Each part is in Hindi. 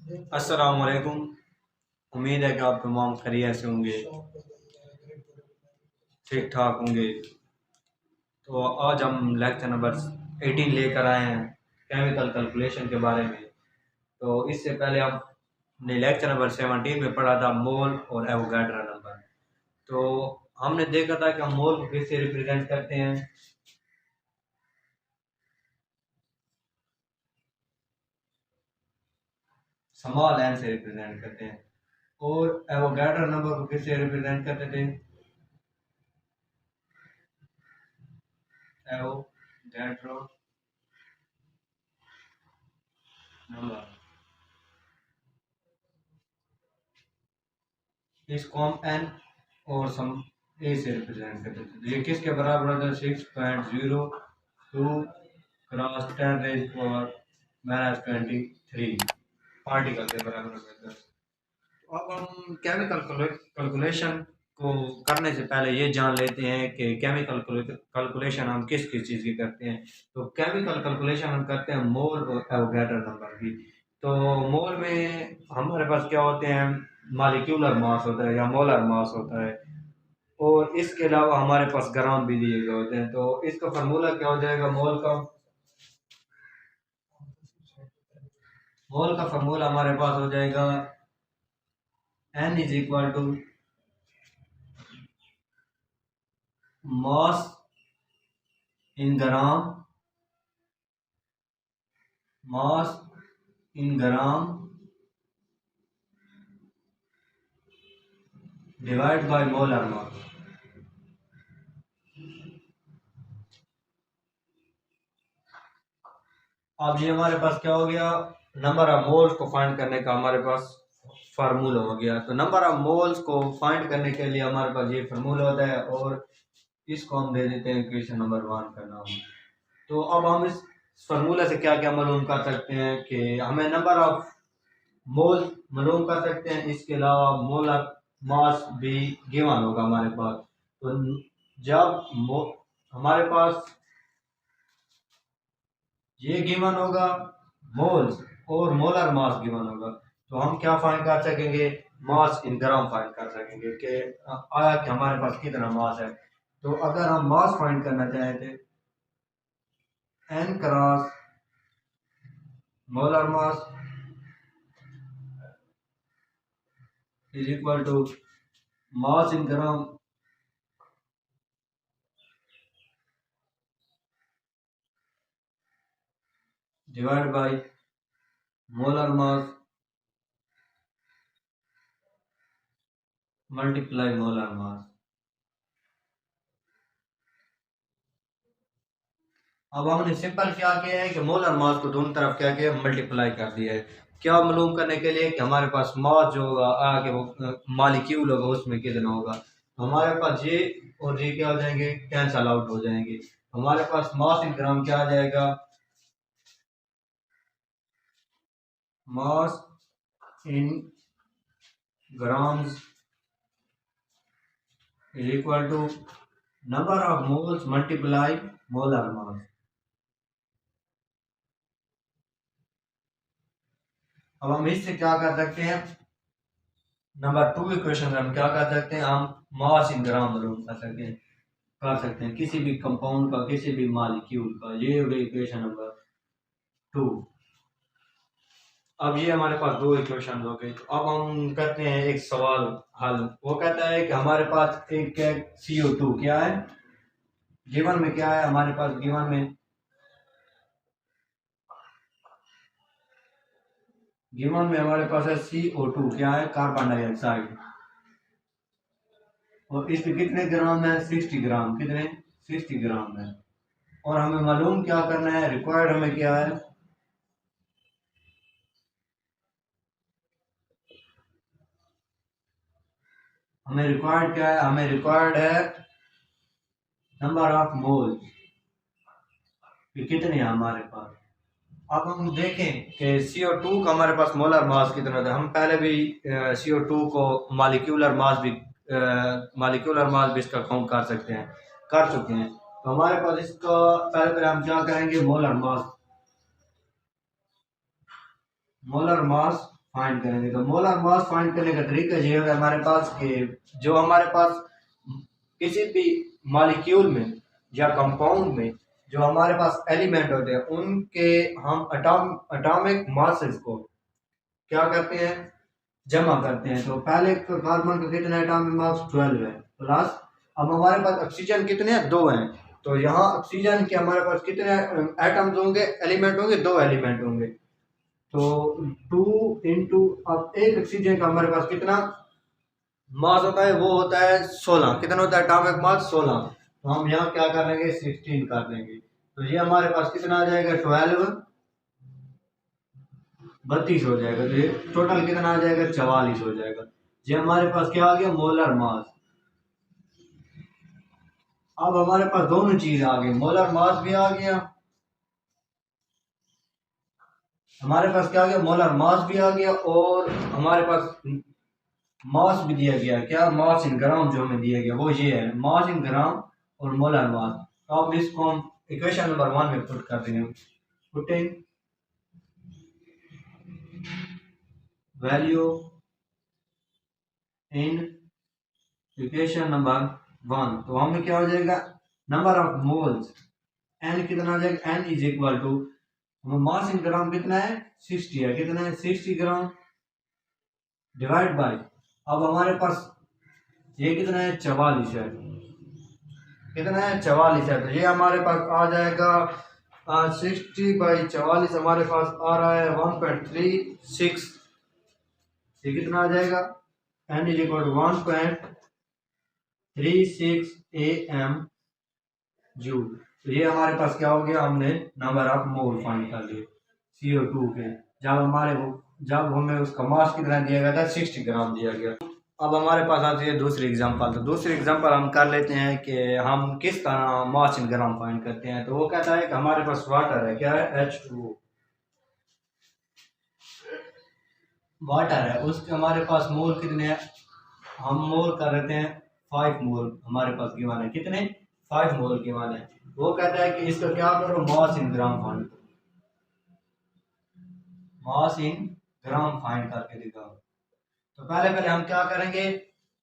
अस्सलाम वालेकुम। उम्मीद है कि आप तमाम खैरियत से होंगे, ठीक ठाक होंगे। तो आज हम लेक्चर नंबर 18 लेकर आए हैं केमिकल कैलकुलेशन के बारे में। तो इससे पहले हमने लेक्चर नंबर 17 में पढ़ा था मोल और एवोगाड्रो नंबर। तो हमने देखा था कि हम मोल को किससे रिप्रेजेंट करते हैं। स्मॉल एन से रिप्रेजेंट करते हैं। और एवोगाड्रो नंबर को किससे रिप्रेजेंट करते थे? एवोगाड्रो नंबर इसको हम एन और सम ए से रिप्रेजेंट करते थे। तो ये किसके बराबर होता है? 6.02 क्रॉस 10 रेज पावर -23 पार्टिकल के बराबर होता है। तो अब हम केमिकल कैलकुलेशन को करने से पहले ये जान लेते हैं कि केमिकल कैलकुलेशन हम किस किस चीज़ की करते हैं। तो केमिकल कैलकुलेशन हम करते हैं मोल और एवोगाड्रो नंबर की। तो मोल में हमारे पास क्या होते हैं? मालिक्यूलर मास होता है या मोलर मास होता है। और इसके अलावा हमारे पास ग्राम भी दिए गए होते हैं। तो इसका फार्मूला क्या हो जाएगा? मोल का फार्मूला हमारे पास हो जाएगा N is equal to mass in gram, mass in gram divide by molar mass. अब ये हमारे पास क्या हो गया? नंबर ऑफ मोल्स को फाइंड करने का हमारे पास फार्मूला हो गया। तो नंबर ऑफ मोल्स को फाइंड करने के लिए हमारे पास ये फार्मूला होता है और इसको हम दे देते हैं इक्वेशन नंबर 1 का नाम। तो अब हम इस फार्मूला से क्या क्या मालूम कर सकते हैं कि हमें नंबर ऑफ मोल मालूम कर सकते हैं। इसके अलावा मोलर मास भी गिवन होगा हमारे पास। तो जब हमारे पास ये गिवन होगा मोल्स और मोलर मास गिवन होगा, तो हम क्या फाइंड कर सकेंगे? मास इन ग्राम फाइंड कर सकेंगे कि आया कि हमारे पास कितना मास है। तो अगर हम मास फाइंड करना चाहें तो N cross molar mass is equal to mass in gram divide by molar mass multiply molar mass. अब हमने सिंपल क्या किया है कि मोलर मास को दोनों तरफ क्या किया? मल्टीप्लाई कर दिया है। क्या मालूम करने के लिए कि हमारे पास मास जो होगा आगे वो मालिक्यूल होगा उसमें कितना होगा। तो हमारे पास ये और ये क्या हो जाएंगे? कैंसल आउट हो जाएंगे। हमारे पास मास इन ग्राम क्या आ जाएगा? Mass in grams is equal to number of moles multiply molar mass. अब हम इससे क्या कर सकते हैं? नंबर 2 इक्वेशन में हम क्या कर सकते हैं? हम मास इन ग्राम मालूम कर सकते हैं किसी भी कंपाउंड का, किसी भी मॉलिक्यूल का। ये हो गई इक्वेशन नंबर 2। अब ये हमारे पास दो इक्वेशन हो गई। तो अब हम करते हैं एक सवाल हल। वो कहता है कि हमारे पास एक CO2 क्या है गिवन में? क्या है हमारे पास गिवन में हमारे पास है CO2 क्या है? Carbon dioxide. और इसमें कितने ग्राम है? 60 ग्राम। कितने? 60 ग्राम है। और हमें मालूम क्या करना है? रिक्वायर्ड हमें क्या है? हमें रिक्वायर्ड क्या है? हमें रिक्वायर्ड है नंबर ऑफ मोल कि कितने हैं हमारे पास। अब हम देखें कि CO2 का हमारे पास मोलर मास कितना था। हम पहले भी CO2 को मालिक्यूलर मास भी इसका काउंट कर सकते हैं, कर चुके हैं। तो हमारे पास इसका पहले पहले हम क्या करेंगे? मोलर मास फाइंड करेंगे। तो मोलर मास फाइंड करने का तरीका ये है हमारे पास कि जो हमारे पास किसी भी मॉलिक्यूल में या कंपाउंड में जो हमारे पास एलिमेंट होते हैं उनके हम एटॉमिक मासेस को क्या करते हैं, जमा करते हैं। तो पहले कार्बन का कितना एटॉमिक मास 12 है प्लस, अब हमारे पास ऑक्सीजन कितने हैं, 2 हैं। तो यहाँ ऑक्सीजन के हमारे पास कितने एटम्स होंगे, एलिमेंट होंगे, 2 एलिमेंट होंगे। तो 2 इंटू, अब एक ऑक्सीजन का हमारे पास कितना मास होता है, वो होता है 16। कितना होता है एटॉमिक मास, 16। तो हम यहाँ क्या कर लेंगे, 16 कर देंगे। तो ये हमारे पास कितना आ जाएगा, 12 32 हो जाएगा। तो ये टोटल कितना आ जाएगा, 44 हो जाएगा। ये हमारे पास क्या आ गया, मोलर मास। अब हमारे पास दोनों चीज आ गई, मोलर मास भी आ गया, हमारे पास क्या आ गया, मोलर मास भी आ गया, और हमारे पास मास भी दिया गया। क्या, मास इन ग्राम जो हमें दिया गया वो ये है, मास इन ग्राम और मोलर मास। तो अब इसको हम इक्वेशन नंबर 1 में पुट कर देंगे। Putting value in equation number 1, तो हमें क्या हो जाएगा, नंबर ऑफ मोल्स एन कितना हो जाएगा, N is equal to, mass in ग्राम कितना है, 60 है। कितना है, 60 ग्राम डिवाइड बाय, अब हमारे पास ये कितना है, 44 है। कितना है, 44 है। तो ये हमारे पास आ जाएगा 60/44 हमारे पास आ रहा है 1.36। ये कितना आ जाएगा, N is equal to 1.36 AM joule. तो ये हमारे पास क्या हो गया, हमने नंबर ऑफ मोल फाइंड कर लिए CO2 के। जब हमें उसका मास कितना दिया गया था, 60 ग्राम दिया गया। अब हमारे पास आती है दूसरी एग्जांपल। तो दूसरी एग्जांपल हम कर लेते हैं कि हम किस तरह मास इन ग्राम फाइंड करते हैं। तो वो कहता है कि हमारे पास वाटर है, क्या है, H2O वाटर है, उसके हमारे पास मोल कितने हैं, हम मोल कर लेते हैं 5 मोल हमारे पास गिवन है। कितने, 5 मोल गिवन है। वो कहता है कि इसका क्या करो, मास इन ग्राम फाइंड करो, मास इन ग्राम फाइंड करके दिखाओ। तो पहले पहले हम क्या करेंगे,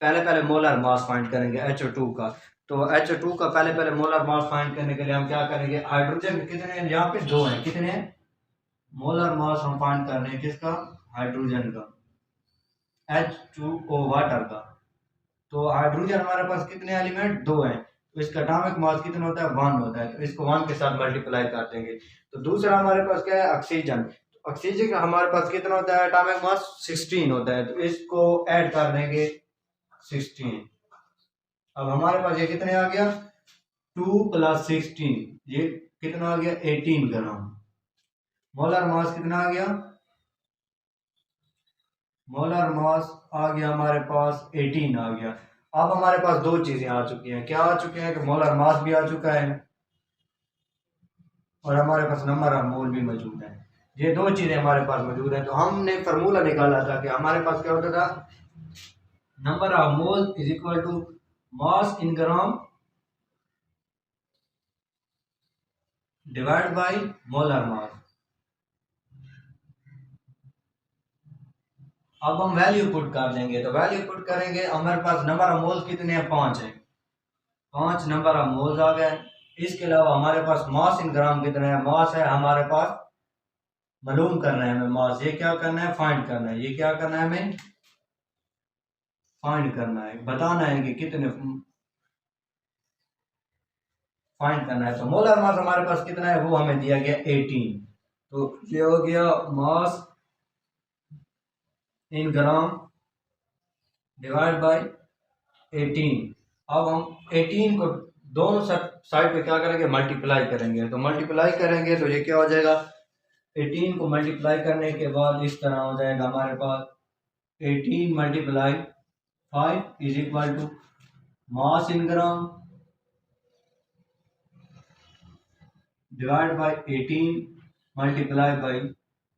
पहले पहले मोलर मास फाइंड करेंगे HO2 का। तो HO2 का पहले पहले मोलर मास फाइंड करने के लिए हम क्या करेंगे, हाइड्रोजन कितने हैं, यहाँ पे 2 हैं। कितने हैं, मोलर मास हम फाइंड कर रहे हैं किसका, हाइड्रोजन का, H2O वाटर का। तो हाइड्रोजन हमारे पास कितने एलिमेंट, 2 हैं। तो इसका एटॉमिक मास कितना होता है, 1 होता है। तो इसको 1 के साथ मल्टीप्लाई कर देंगे। तो दूसरा हमारे पास क्या है, ऑक्सीजन। ऑक्सीजन का हमारे पास कितना होता है, एटॉमिक मास 16 होता है। तो इसको ऐड कर देंगे 16। अब हमारे पास ये कितने आ गया, 2 + 16, ये कितना आ गया, 18 ग्राम। मोलर मास कितना आ गया, मोलर मास आ गया हमारे पास 18 आ गया। अब हमारे पास दो चीजें आ चुकी हैं, क्या आ चुके हैं, कि मोलर मास भी आ चुका है और हमारे पास नंबर ऑफ मोल भी मौजूद है। ये दो चीजें हमारे पास मौजूद है। तो हमने फार्मूला निकाला था कि हमारे पास क्या होता था, number of mole is equal to mass in gram divide by molar mass. अब हम वैल्यू पुट कर देंगे। तो वैल्यू पुट करेंगे, हमारे पास नंबर ऑफ मोल्स कितने हैं, 5 है। 5 नंबर ऑफ मोल्स आ गए। इसके अलावा हमारे पास मास इन ग्राम कितना है, मास है हमारे पास, मालूम करना है हमें मास। ये क्या करना है, फाइंड करना है। ये क्या करना है, हमें फाइंड करना है, बताना है कि कितने फाइंड करना है। तो मोलर मास हमारे पास कितना है, वो हमें दिया गया 18। तो ये हो गया मास इन ग्राम डिवाइड बाय 18। अब हम 18 को दोनों साइड पे क्या करेंगे, मल्टीप्लाई करेंगे। तो मल्टीप्लाई करेंगे तो ये क्या हो जाएगा, 18 को मल्टीप्लाई करने के बाद इस तरह हो जाएगा हमारे पास 18 × 5 is equal to mass in gram divide by 18 multiply by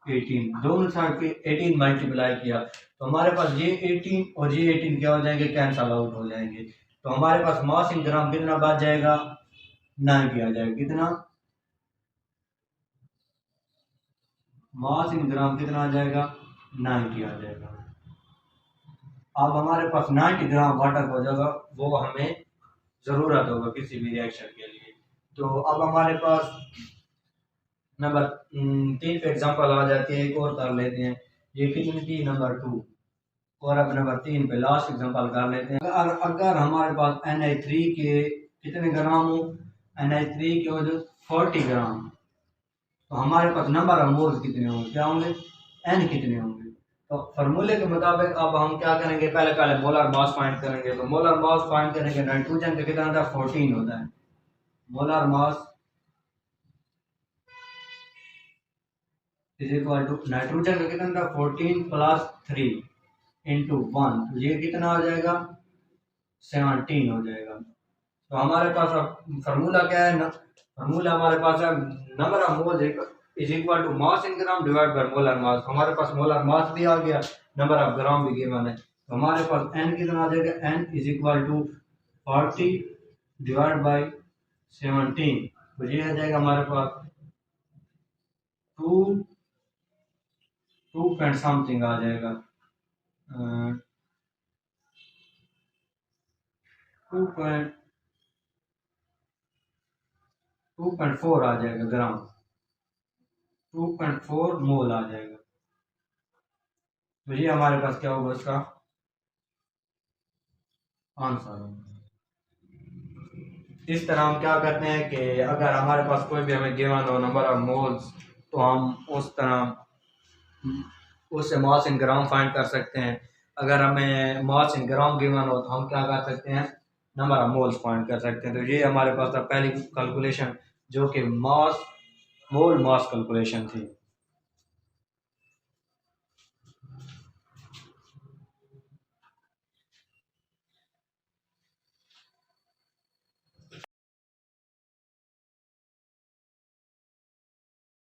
18। दोनों साइड पे 18 मल्टीप्लाई किया तो हमारे पास ये 18 और ये 18 क्या हो जाएंगे, कैंसल आउट हो जाएंगे। तो हमारे पास मास इन ग्राम कितना बच जाएगा, 90 आ जाएगा। कितना, मास इन ग्राम कितना आ जाएगा, 90 आ जाएगा। अब हमारे पास 90 ग्राम वाटर हो जाएगा, वो हमें ज़रूरत होगा किसी भी रिएक्शन के लिए। तो अब हमारे पास नंबर 3 पे एग्जांपल आ जाती है, एक और कर लेते हैं। ये कितनी थी, नंबर 2। और अब नंबर 3 पे लास्ट एग्जांपल कर लेते हैं। अगर हमारे पास Na3 के कितने ग्राम हो, Na3 के हो जो 40 ग्राम, तो हमारे पास नंबर ऑफ मोल्स कितने होंगे, क्या होंगे, n कितने होंगे। तो फार्मूले के मुताबिक अब हम क्या करेंगे, पहले पहले मोलर मास फाइंड करेंगे। तो मोलर मास फाइंड करेंगे, नाइट्रोजन का कितना था, 14 होता है। Molar mass is equal to nitrogen का कितना था, 14 प्लस 3 इंटू 1, तो ये कितना हो जाएगा, 17 हो जाएगा। तो हमारे पास अब फार्मूला क्या है, फार्मूला हमारे पास है number of moles is equal to mass in gram divide by molar mass. हमारे पास मोलर मास भी आ गया, नंबर ऑफ ग्राम भी गिवन है। तो हमारे पास n कितना आ जाएगा, n is equal to 40 divide by 17, तो ये आ जाएगा हमारे पास 2 पॉइंट समथिंग आ जाएगा, 2.4 आ जाएगा ग्राम, 2.4 मोल आ जाएगा। तो ये हमारे पास क्या होगा, इसका आंसर होगा। इस तरह हम क्या करते हैं कि अगर हमारे पास कोई भी हमें गिवन हो नंबर ऑफ मोल्स, तो हम उस तरह उससे मास इन ग्राम फाइंड कर सकते हैं। अगर हमें मास इन ग्राम गिवन हो तो हम क्या कर सकते हैं, नंबर ऑफ मोल्स फाइंड कर सकते हैं। तो ये हमारे पास था पहली कैलकुलेशन, जो कि मास मोल मास कैलकुलेशन थी।